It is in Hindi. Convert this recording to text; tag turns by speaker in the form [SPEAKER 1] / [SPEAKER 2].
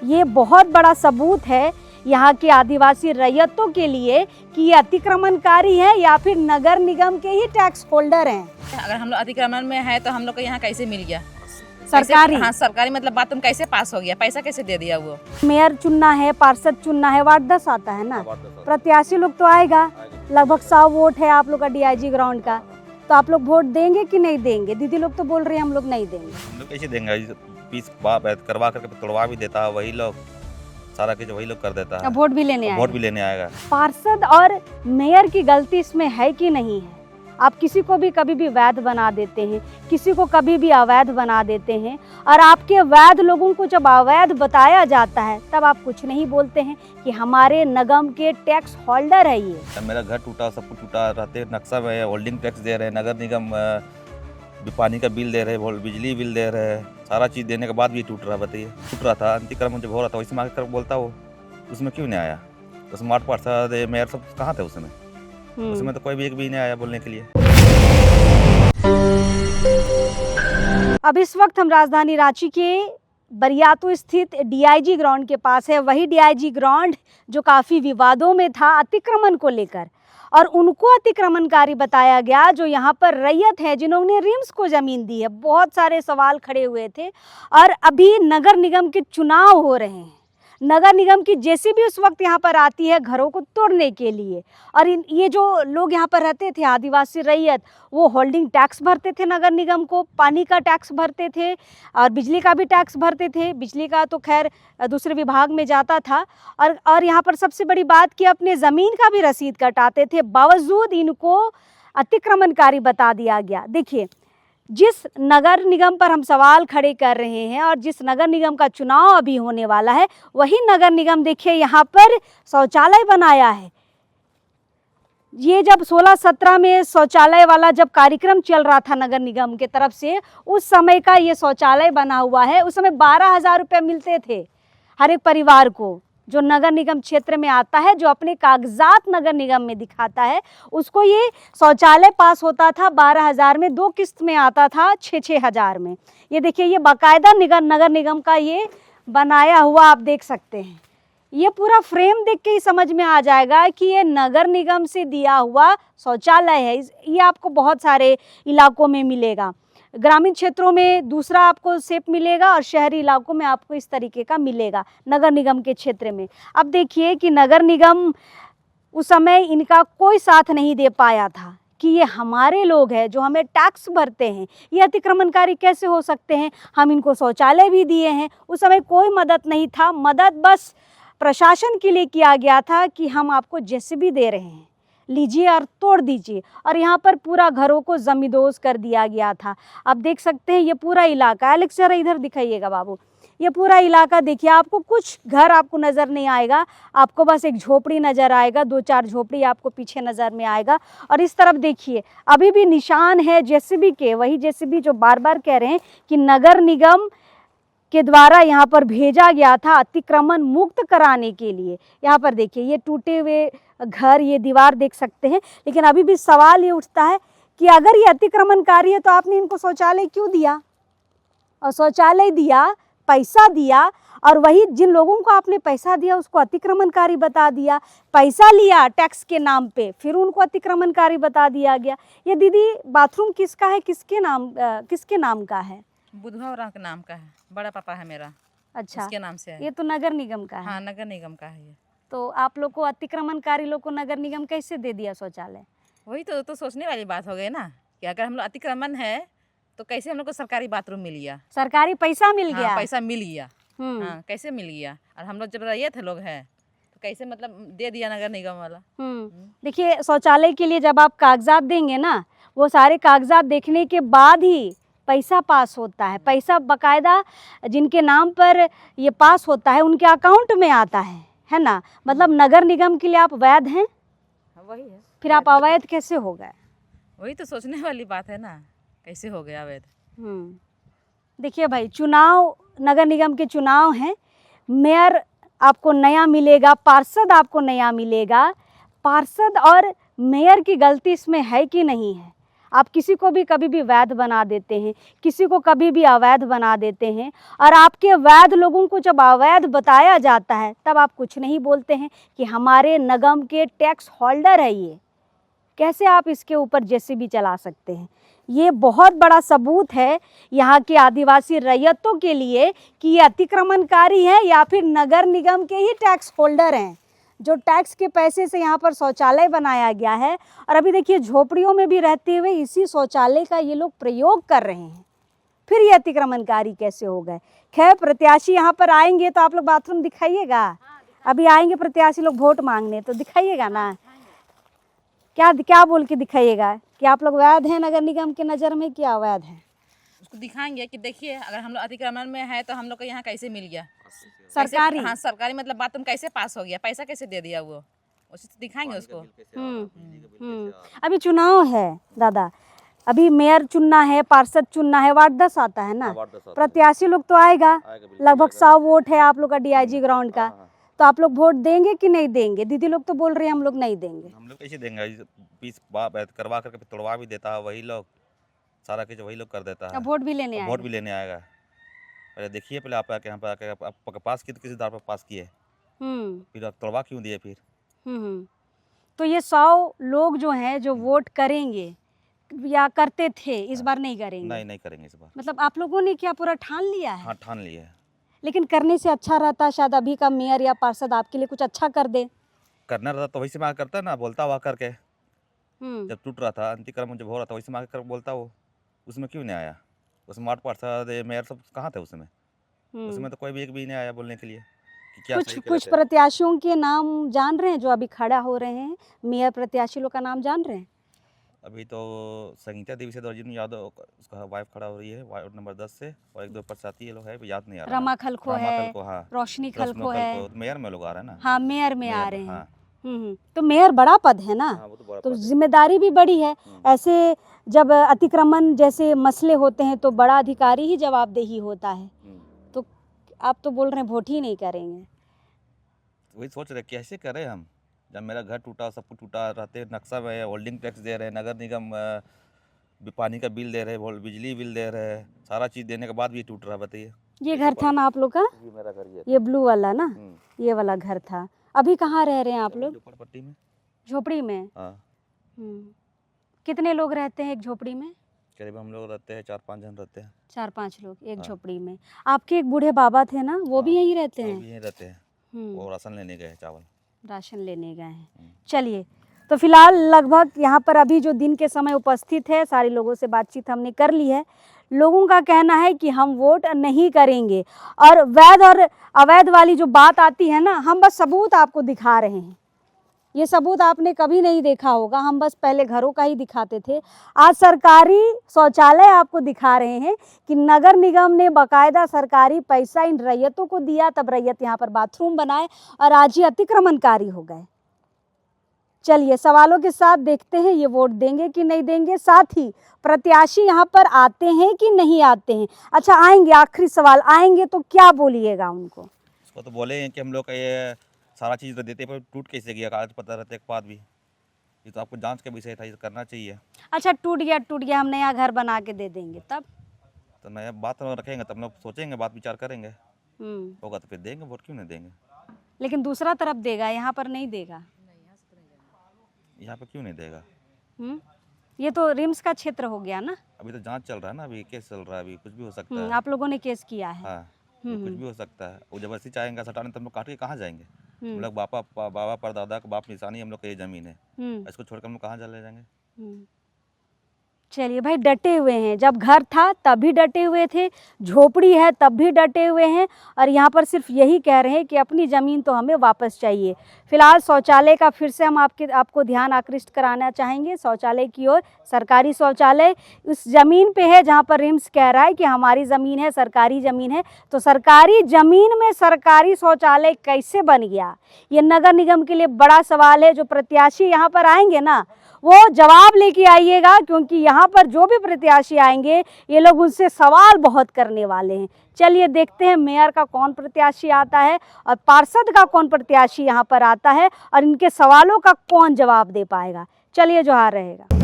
[SPEAKER 1] ये बहुत बड़ा सबूत है यहाँ के आदिवासी रैयतों के लिए कि ये अतिक्रमणकारी है या फिर नगर निगम के ही टैक्स होल्डर हैं।
[SPEAKER 2] अगर हम लोग अतिक्रमण में है तो हम लोग को यहाँ कैसे मिल गया?
[SPEAKER 1] सरकारी?
[SPEAKER 2] हाँ, सरकारी मतलब बात तुम कैसे पास हो गया? पैसा कैसे दे दिया? वो
[SPEAKER 1] मेयर चुनना है, पार्षद चुनना है, वार्ड 10 आता है ना, प्रत्याशी लोग तो आएगा, लगभग 100 वोट है आप लोग का डीआईजी ग्राउंड का, तो आप लोग वोट देंगे कि नहीं देंगे? दीदी लोग तो बोल रहे हैं हम लोग नहीं देंगे।
[SPEAKER 3] हम लोग कैसे देंगे? पीस करवा करके तोड़वा भी देता है वही लोग, सारा कुछ वही लोग कर देता है।
[SPEAKER 1] वोट भी लेने आएगा।
[SPEAKER 3] वोट भी लेने आएगा।
[SPEAKER 1] पार्षद और मेयर की गलती इसमें है कि नहीं है? आप किसी को भी कभी भी वैध बना देते हैं, किसी को कभी भी अवैध बना देते हैं, और आपके वैध लोगों को जब अवैध बताया जाता है तब आप कुछ नहीं बोलते हैं कि हमारे निगम के टैक्स होल्डर है ये।
[SPEAKER 3] मेरा घर टूटा, सब कुछ टूटा, रहते नक्शा में होल्डिंग टैक्स दे रहे हैं, नगर निगम पानी का बिल दे रहे हैं, बिजली बिल दे रहे हैं, सारा चीज़ देने के बाद भी टूट रहा। बताइए, टूट रहा था, अतिक्रमण जब हो रहा था वैसे मांग कर बोलता वो, उसमें क्यों नहीं आया? तो स्मार्ट पार्षद मेयर सब कहाँ थे उसमें? उसमें तो कोई भी एक भी नहीं आया बोलने के लिए।
[SPEAKER 1] अब इस वक्त हम राजधानी रांची के बरियातू स्थित डीआईजी ग्राउंड के पास है। वही डीआईजी ग्राउंड जो काफ़ी विवादों में था अतिक्रमण को लेकर, और उनको अतिक्रमणकारी बताया गया जो यहाँ पर रैयत है जिन्होंने रिम्स को ज़मीन दी है। बहुत सारे सवाल खड़े हुए थे, और अभी नगर निगम के चुनाव हो रहे हैं। नगर निगम की जेसीबी उस वक्त यहाँ पर आती है घरों को तोड़ने के लिए, और ये जो लोग यहाँ पर रहते थे आदिवासी रैयत, वो होल्डिंग टैक्स भरते थे नगर निगम को, पानी का टैक्स भरते थे और बिजली का भी टैक्स भरते थे। बिजली का तो खैर दूसरे विभाग में जाता था, और यहाँ पर सबसे बड़ी बात कि अपने ज़मीन का भी रसीद कटाते थे। बावजूद इनको अतिक्रमणकारी बता दिया गया। देखिए, जिस नगर निगम पर हम सवाल खड़े कर रहे हैं और जिस नगर निगम का चुनाव अभी होने वाला है, वही नगर निगम देखिए यहाँ पर शौचालय बनाया है। ये जब 16-17 में शौचालय वाला जब कार्यक्रम चल रहा था नगर निगम के तरफ से, उस समय का ये शौचालय बना हुआ है। उस समय 12,000 रुपये मिलते थे हर एक परिवार को जो नगर निगम क्षेत्र में आता है, जो अपने कागजात नगर निगम में दिखाता है, उसको ये शौचालय पास होता था 12,000 में। 2 किस्त में आता था 6-6 हज़ार में। ये देखिए, ये बाकायदा नगर निगम का ये बनाया हुआ आप देख सकते हैं। ये पूरा फ्रेम देख के ही समझ में आ जाएगा कि ये नगर निगम से दिया हुआ शौचालय है। ये आपको बहुत सारे इलाकों में मिलेगा। ग्रामीण क्षेत्रों में दूसरा आपको शेप मिलेगा और शहरी इलाकों में आपको इस तरीके का मिलेगा नगर निगम के क्षेत्र में। अब देखिए कि नगर निगम उस समय इनका कोई साथ नहीं दे पाया था कि ये हमारे लोग हैं जो हमें टैक्स भरते हैं, ये अतिक्रमणकारी कैसे हो सकते हैं? हम इनको शौचालय भी दिए हैं। उस समय कोई मदद नहीं था। मदद बस प्रशासन के लिए किया गया था कि हम आपको जेसीबी दे रहे हैं, लीजिए और तोड़ दीजिए, और यहाँ पर पूरा घरों को जमींदोज कर दिया गया था। आप देख सकते हैं ये पूरा इलाका, एलेक्स जरा इधर दिखाइएगा बाबू, ये पूरा इलाका देखिए। आपको कुछ घर आपको नज़र नहीं आएगा, आपको बस एक झोपड़ी नज़र आएगा, 2-4 झोपड़ी आपको पीछे नज़र में आएगा। और इस तरफ देखिए अभी भी निशान है जेसीबी के, वही जेसीबी जो बार बार कह रहे हैं कि नगर निगम के द्वारा यहाँ पर भेजा गया था अतिक्रमण मुक्त कराने के लिए। यहाँ पर देखिए ये टूटे हुए घर, ये दीवार देख सकते हैं। लेकिन अभी भी सवाल ये उठता है कि अगर ये अतिक्रमणकारी है तो आपने इनको शौचालय क्यों दिया? और शौचालय दिया, पैसा दिया, और वही जिन लोगों को आपने पैसा दिया उसको अतिक्रमणकारी बता दिया। पैसा लिया टैक्स के नाम पे, फिर उनको अतिक्रमणकारी बता दिया गया। ये दीदी बाथरूम किसका है, किसके नाम का है?
[SPEAKER 2] बुधवा और के नाम का है, बड़ा पापा है मेरा।
[SPEAKER 1] अच्छा,
[SPEAKER 2] उसके नाम से है।
[SPEAKER 1] ये तो नगर निगम का है।
[SPEAKER 2] हाँ, नगर निगम का है ये।
[SPEAKER 1] तो आप लोग को अतिक्रमणकारी लोग को नगर निगम कैसे दे दिया शौचालय?
[SPEAKER 2] वही तो सोचने वाली बात हो गई ना कि अगर हम लोग अतिक्रमण है तो कैसे हम लोग को सरकारी बाथरूम मिल गया,
[SPEAKER 1] सरकारी पैसा मिल गया।
[SPEAKER 2] हाँ, पैसा मिल गया। हाँ, कैसे मिल गया? और हम लोग जब रैयत लोग हैं तो कैसे मतलब दे दिया नगर निगम वाला।
[SPEAKER 1] देखिए, शौचालय के लिए जब आप कागजात देंगे ना, वो सारे कागजात देखने के बाद ही पैसा पास होता है। पैसा बकायदा जिनके नाम पर ये पास होता है उनके अकाउंट में आता है ना। मतलब नगर निगम के लिए आप वैध हैं।
[SPEAKER 2] वही है,
[SPEAKER 1] फिर आप अवैध कैसे हो गए?
[SPEAKER 2] वही तो सोचने वाली बात है ना, कैसे हो गया अवैध।
[SPEAKER 1] देखिए भाई, चुनाव, नगर निगम के चुनाव हैं। मेयर आपको नया मिलेगा, पार्षद आपको नया मिलेगा। पार्षद और मेयर की गलती इसमें है कि नहीं है? आप किसी को भी कभी भी वैध बना देते हैं, किसी को कभी भी अवैध बना देते हैं, और आपके वैध लोगों को जब अवैध बताया जाता है तब आप कुछ नहीं बोलते हैं कि हमारे निगम के टैक्स होल्डर है ये। कैसे आप इसके ऊपर जेसीबी चला सकते हैं? ये बहुत बड़ा सबूत है यहाँ के आदिवासी रैयतों के लिए कि ये अतिक्रमणकारी हैं या फिर नगर निगम के ही टैक्स होल्डर हैं, जो टैक्स के पैसे से यहाँ पर शौचालय बनाया गया है। और अभी देखिए झोपड़ियों में भी रहते हुए इसी शौचालय का ये लोग प्रयोग कर रहे हैं, फिर ये अतिक्रमणकारी कैसे हो गए? खैर, प्रत्याशी यहाँ पर आएंगे तो आप लोग बाथरूम दिखाइएगा। अभी आएंगे प्रत्याशी लोग वोट मांगने तो दिखाइएगा ना, क्या क्या बोल के दिखाइएगा कि आप लोग वैध हैं नगर निगम के नज़र में, क्या अवैध हैं?
[SPEAKER 2] उसको दिखाएंगे कि देखिए अगर हम लोग अतिक्रमण में है तो हम लोग को यहाँ कैसे मिल गया,
[SPEAKER 1] सरकारी।
[SPEAKER 2] हाँ सरकारी मतलब बाथरूम कैसे पास हो गया, पैसा कैसे दे दिया, वो उसी से दिखाएंगे उसको।
[SPEAKER 1] अभी चुनाव है दादा, अभी मेयर चुनना है, पार्षद चुनना है, वार्ड 10 आता है ना, प्रत्याशी लोग तो आएगा, लगभग 100 वोट है आप लोग का डीआईजी ग्राउंड का, तो आप लोग वोट देंगे कि नहीं देंगे? दीदी लोग तो बोल रहे हैं हम लोग नहीं देंगे।
[SPEAKER 3] हम लोग कैसे देंगे? पीस करवा करके तोड़वा भी देता है वही लोग, सारा कुछ वही लोग कर देता है।
[SPEAKER 1] वोट भी लेने
[SPEAKER 3] वोट भी लेने आएगा। पहले देखिए, पहले आप आके यहाँ पर आके आपके पास किस आधार पर पास किए, फिर आप तोड़वा क्यों दिए फिर?
[SPEAKER 1] तो ये 100 लोग जो हैं जो वोट करेंगे या करते थे, इस बार नहीं करेंगे?
[SPEAKER 3] नहीं करेंगे इस बार।
[SPEAKER 1] मतलब आप लोगों ने क्या पूरा ठान लिया है?
[SPEAKER 3] हाँ, ठान लिया है। लेकिन
[SPEAKER 1] करने से अच्छा रहता शायद अभी का मेयर या पार्षद आपके लिए कुछ अच्छा कर दे।
[SPEAKER 3] करना रहता तो वही से मांग करता ना, बोलता हुआ करके। जब टूट रहा था, अतिक्रमण जब हो रहा था, वही से मांग कर बोलता वो, उसमें क्यों नहीं आया? उसमें वार्ड पार्षद मेयर सब कहाँ थे उसमें? उसमें तो कोई भी एक भी नहीं आया बोलने के लिए कि क्या सही
[SPEAKER 1] कुछ प्रत्याशियों के नाम जान रहे हैं जो अभी खड़ा हो रहे हैं, मेयर प्रत्याशी लोग का नाम जान रहे हैं?
[SPEAKER 3] अभी तो संगीता देवी से अर्जुन यादव उसका वाइफ खड़ा हो रही है वार्ड नंबर 10 से, और 1-2 प्रत्याशी लोग है, याद नहीं आ रहा।
[SPEAKER 1] रमा खलखो है,
[SPEAKER 3] हाँ,
[SPEAKER 1] रोशनी खलखो है,
[SPEAKER 3] मेयर में लोग आ रहे हैं ना।
[SPEAKER 1] हाँ, मेयर में आ रहे हैं।
[SPEAKER 3] हाँ।
[SPEAKER 1] तो मेयर बड़ा पद है ना,
[SPEAKER 3] हाँ, वो तो बड़ा
[SPEAKER 1] तो
[SPEAKER 3] पद है।
[SPEAKER 1] जिम्मेदारी भी बड़ी है। ऐसे जब अतिक्रमण जैसे मसले होते हैं तो बड़ा अधिकारी ही जवाबदेही होता है। तो आप तो बोल रहे हैं वोट ही नहीं करेंगे?
[SPEAKER 3] वही सोच रहे कैसे करें हम, जब मेरा घर टूटा, सब कुछ टूटा, रहते नक्शा में होल्डिंग टैक्स दे रहे हैं, नगर निगम पानी का बिल दे रहे हैं, बिजली बिल दे रहे हैं, सारा चीज़ देने के बाद भी टूट रहा। बताइए,
[SPEAKER 1] ये घर था ना आप लोग का?
[SPEAKER 3] ये मेरा घर
[SPEAKER 1] ये ब्लू वाला ना, ये वाला घर था। अभी कहाँ रह रहे हैं आप लोग?
[SPEAKER 3] झोपड़पट्टी में।
[SPEAKER 1] झोपड़ी में?
[SPEAKER 3] हाँ।
[SPEAKER 1] कितने लोग रहते हैं एक झोपड़ी में?
[SPEAKER 3] करीब हम लोग रहते हैं 4-5 जन रहते हैं।
[SPEAKER 1] 4-5 लोग एक झोपड़ी में। आपके एक बूढ़े बाबा थे ना, वो भी यहीं रहते हैं?
[SPEAKER 3] वो भी यहीं रहते हैं, वो राशन लेने गए, चावल
[SPEAKER 1] राशन लेने गए हैं। चलिए, तो फिलहाल लगभग यहाँ पर अभी जो दिन के समय उपस्थित है, सारे लोगों से बातचीत हमने कर ली है। लोगों का कहना है कि हम वोट नहीं करेंगे, और वैध और अवैध वाली जो बात आती है ना, हम बस सबूत आपको दिखा रहे हैं। ये सबूत आपने कभी नहीं देखा होगा, हम बस पहले घरों का ही दिखाते थे। आज सरकारी शौचालय आपको दिखा रहे हैं कि नगर निगम ने बाकायदा सरकारी पैसा इन रैयतों को दिया, तब रैयत यहाँ पर बाथरूम बनाए, और आज ये अतिक्रमणकारी हो गए। चलिए, सवालों के साथ देखते हैं ये वोट देंगे कि नहीं देंगे, साथ ही प्रत्याशी यहाँ पर आते हैं कि नहीं आते हैं। अच्छा, आएंगे, आखिरी सवाल, आएंगे तो क्या बोलिएगा उनको?
[SPEAKER 3] उसको तो बोले कि हम लोग का ये सारा चीज़ तो देते, पर टूट कैसे गया, कागज पता रहते के बाद भी, ये तो आपको जांच का विषय था, ये करना चाहिए।
[SPEAKER 1] अच्छा, टूट गया, हम नया घर बना के दे देंगे, तब
[SPEAKER 3] तो नया बात रखेंगे, तब लोग सोचेंगे, बात विचार करेंगे, होगा तो फिर देंगे वोट, क्यों नहीं देंगे?
[SPEAKER 1] लेकिन दूसरा तरफ देगा, यहाँ पर नहीं देगा।
[SPEAKER 3] यहाँ पे क्यों नहीं देगा?
[SPEAKER 1] ये तो रिम्स का क्षेत्र हो गया ना।
[SPEAKER 3] अभी तो जांच चल रहा है ना, अभी केस चल रहा है, अभी कुछ भी हो सकता है।
[SPEAKER 1] आप लोगों ने केस किया है?
[SPEAKER 3] हाँ, कुछ भी हो सकता है। वो जबरदस्ती चाहेंगे सटाने, तो हम लोग काट के कहाँ जाएंगे? हम लोग बाबा परदादा का बाप निशानी हम लोग का ये जमीन है, इसको छोड़कर हम लोग कहाँ चले जाएंगे?
[SPEAKER 1] चलिए भाई, डटे हुए हैं, जब घर था तब भी डटे हुए थे, झोपड़ी है तब भी डटे हुए हैं, और यहाँ पर सिर्फ यही कह रहे हैं कि अपनी ज़मीन तो हमें वापस चाहिए। फिलहाल शौचालय का फिर से हम आपको ध्यान आकृष्ट कराना चाहेंगे शौचालय की ओर। सरकारी शौचालय उस ज़मीन पे है जहाँ पर रिम्स कह रहा है कि हमारी ज़मीन है, सरकारी ज़मीन है। तो सरकारी ज़मीन में सरकारी शौचालय कैसे बन गया, ये नगर निगम के लिए बड़ा सवाल है। जो प्रत्याशी यहाँ पर आएंगे ना, वो जवाब लेके आइएगा, क्योंकि यहाँ पर जो भी प्रत्याशी आएंगे ये लोग उनसे सवाल बहुत करने वाले हैं। चलिए देखते हैं मेयर का कौन प्रत्याशी आता है और पार्षद का कौन प्रत्याशी यहाँ पर आता है, और इनके सवालों का कौन जवाब दे पाएगा। चलिए, जोहार रहेगा।